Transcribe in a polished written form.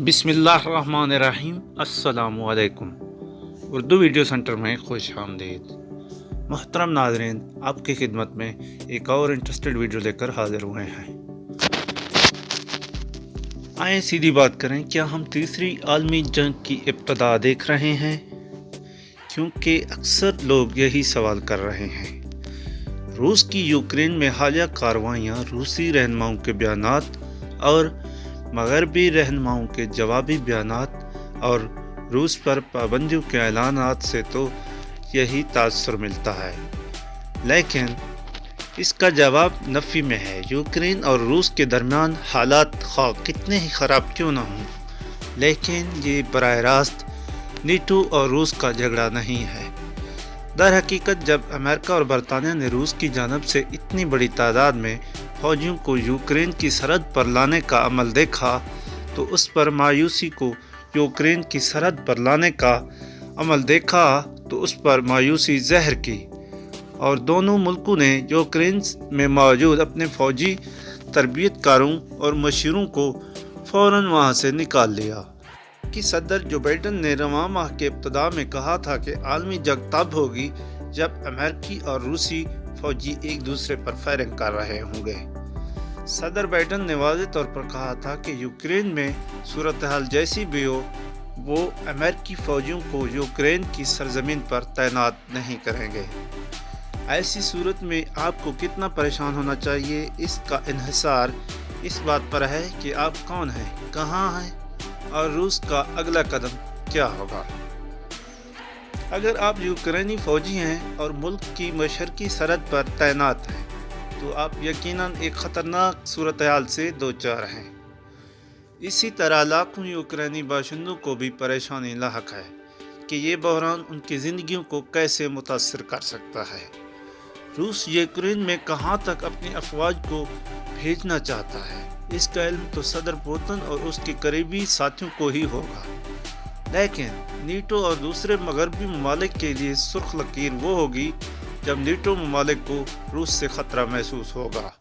बिस्मिल्लाहिर्रहमानिर्रहीम। अस्सलाम वालेकुम। उर्दू वीडियो सेंटर में खुश आमदीद। मोहतरम नाज़रीन, आपकी खिदमत में एक और इंटरेस्टेड वीडियो लेकर हाजिर हुए हैं। आइए सीधी बात करें, क्या हम तीसरी आलमी जंग की इब्तदा देख रहे हैं? क्योंकि अक्सर लोग यही सवाल कर रहे हैं। रूस की यूक्रेन में हालिया कार्रवाइयाँ, रूसी रहनुमाओं के बयानात और मगरबी रहनुमाओं के जवाबी बयानात और रूस पर पाबंदियों के ऐलानात से तो यही तासुर मिलता है, लेकिन इसका जवाब नफ़ी में है। यूक्रेन और रूस के दरमियान हालात खा कितने ही ख़राब क्यों ना हों, लेकिन ये बराह रास्त नेटो और रूस का झगड़ा नहीं है। दर हकीकत जब अमेरिका और बरतानिया ने रूस की जानब से इतनी बड़ी तादाद में फौजियों को यूक्रेन की सरहद पर लाने का अमल देखा तो उस पर मायूसी को यूक्रेन की सरहद पर लाने का अमल देखा तो उस पर मायूसी ज़हर की, और दोनों मुल्कों ने यूक्रेन में मौजूद अपने फ़ौजी तरबियतकारों और मशीरों को फ़ौरन वहाँ से निकाल लिया। कि सदर जो बाइडन ने रवां माह के इब्तिदा में कहा था कि आलमी जंग तब होगी जब अमेरिकी और रूसी फौजी एक दूसरे पर फायरिंग कर रहे होंगे। सदर बाइडन ने वाज़ेह तौर पर कहा था कि यूक्रेन में सूरत हाल जैसी भी हो, वो अमेरिकी फौजियों को यूक्रेन की सरजमीन पर तैनात नहीं करेंगे। ऐसी सूरत में आपको कितना परेशान होना चाहिए, इसका इन्हिसार इस बात पर है कि आप कौन हैं, कहाँ हैं और रूस का अगला कदम क्या होगा। अगर आप यूक्रेनी फ़ौजी हैं और मुल्क की मशरकी सरहद पर तैनात हैं तो आप यकीनन एक ख़तरनाक सूरत हाल से दो चार हैं। इसी तरह लाखों यूक्रेनी बाशिंदों को भी परेशानी लाहक है कि ये बहरान उनकी ज़िंदगियों को कैसे मुतासर कर सकता है। रूस यूक्रेन में कहाँ तक अपनी अफवाज को भेजना चाहता है, इसका इल्म तो सदर पुतिन और उसके करीबी साथियों को ही होगा, लेकिन नेटो और दूसरे मगरबी ममालिक के लिए सुर्ख लकीर वो होगी जब नेटो ममालिक को रूस से ख़तरा महसूस होगा।